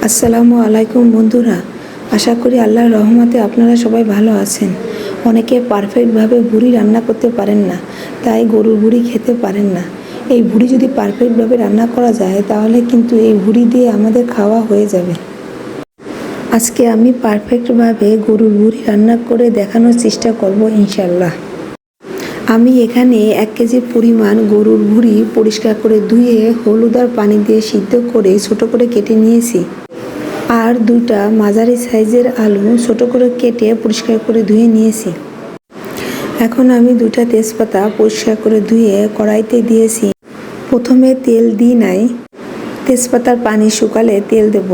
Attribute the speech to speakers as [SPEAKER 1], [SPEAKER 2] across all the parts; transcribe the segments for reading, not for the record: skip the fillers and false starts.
[SPEAKER 1] আসসালামু আলাইকুম বন্ধুরা, আশা করি আল্লাহর রহমতে আপনারা সবাই ভালো আছেন। অনেকে পারফেক্টভাবে ভুড়ি রান্না করতে পারেন না, তাই গরুর ভুড়ি খেতে পারেন না। এই ভুড়ি যদি পারফেক্টভাবে রান্না করা যায় তাহলে কিন্তু এই ভুড়ি দিয়ে আমাদের খাওয়া হয়ে যাবে। আজকে আমি পারফেক্টভাবে গরুর ভুড়ি রান্না করে দেখানোর চেষ্টা করব ইনশাল্লাহ। আমি এখানে 1 কেজি পরিমাণ গরুর ভুড়ি পরিষ্কার করে ধুয়ে হলুদ আর পানি দিয়ে সিদ্ধ করে ছোট করে কেটে নিয়েছি। আর 2টা মাঝারি সাইজের আলু ছোট করে কেটে পরিষ্কার করে ধুয়ে নিয়েছি। এখন আমি 2টা তেজপাতা পরিষ্কার করে ধুয়ে কড়াইতে দিয়েছি। প্রথমে তেল দিই নাই, তেজপাতার পানি শুকালে তেল দেব।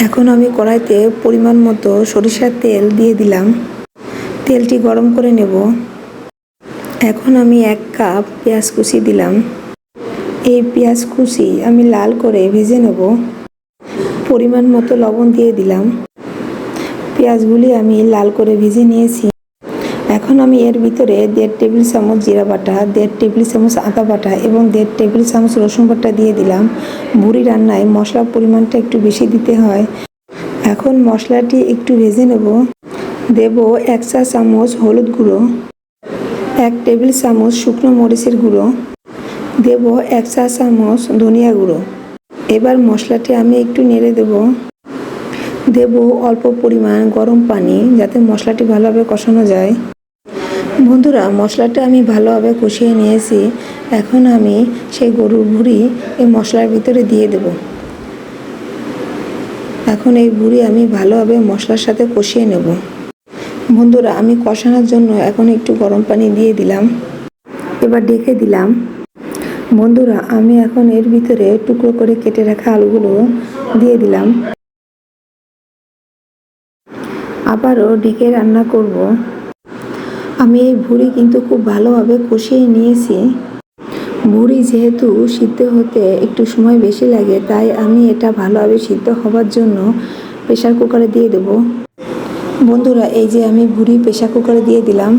[SPEAKER 1] এখন আমি কড়াইতে পরিমাণ মতো সরিষার তেল দিয়ে দিলাম। তেলটি গরম করে নেব। এখন আমি 1 কাপ পেঁয়াজ কুচি দিলাম। এই পেঁয়াজ কুচি আমি লাল করে ভেজে নেব। পরিমাণ মতো লবণ দিয়ে দিলাম। পেঁয়াজগুলি আমি লাল করে ভেজে নিয়েছি। এখন আমি এর ভিতরে 1.5 টেবিল চামচ জিরা বাটা, 1.5 টেবিল চামচ আদা বাটা এবং 1.5 টেবিল চামচ রসুন বাটা দিয়ে দিলাম। ভুড়ি রান্নায় মশলার পরিমাণটা একটু বেশি দিতে হয়। এখন মশলাটি একটু ভেজে নেব। দেব 1 চা চামচ হলুদ গুঁড়ো, 1 টেবিল চামচ শুকনো মরিচের গুঁড়ো, দেব 1 চা চামচ ধনিয়া গুঁড়ো। এবার মশলাটি আমি একটু নেড়ে দেব। দেব অল্প পরিমাণ গরম পানি যাতে মশলাটি ভালোভাবে কষানো যায়। বন্ধুরা, মশলাটা আমি ভালোভাবে কষিয়ে নিয়েছি। এখন আমি সেই গরুর ভুড়ি এই মশলার ভিতরে দিয়ে দেব। এখন এই ভুড়ি আমি ভালোভাবে মশলার সাথে কষিয়ে নেব। বন্ধুরা, আমি কষানোর জন্য এখন একটু গরম পানি দিয়ে দিলাম। এবার ঢেকে দিলাম। বন্ধুরা, আমি এখন এর ভিতরে টুকরো করে কেটে রাখা আলুগুলো দিয়ে দিলাম। আবারও ঢেকে রান্না করব। আমি এই ভুড়ি কিন্তু খুব ভালোভাবে কষিয়ে নিয়েছি। ভুড়ি যেহেতু সিদ্ধ হতে একটু সময় বেশি লাগে, তাই আমি এটা ভালোভাবে সিদ্ধ হবার জন্য প্রেসার কুকারে দিয়ে দেব। বন্ধুরা, এই যে আমি ভুড়ি প্রেসার কুকারে দিয়ে দিলাম।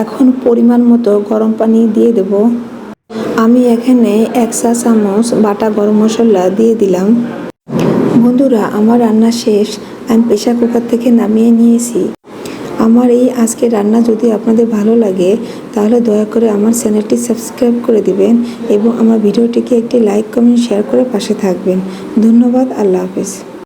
[SPEAKER 1] এখন পরিমাণ মতো গরম পানি দিয়ে দেব। আমি এখানে 1 চা চামচ বাটা গরম মশলা দিয়ে দিলাম। বন্ধুরা, আমার রান্না শেষ। আমি প্রেসার কুকার থেকে নামিয়ে নিয়েছি। আমার এই আজকের রান্না যদি আপনাদের ভালো লাগে তাহলে দয়া করে আমার চ্যানেলটি সাবস্ক্রাইব করে দিবেন এবং আমার ভিডিওটিকে একটি লাইক, কমেন্ট, শেয়ার করে পাশে থাকবেন। ধন্যবাদ। আল্লাহ হাফেজ।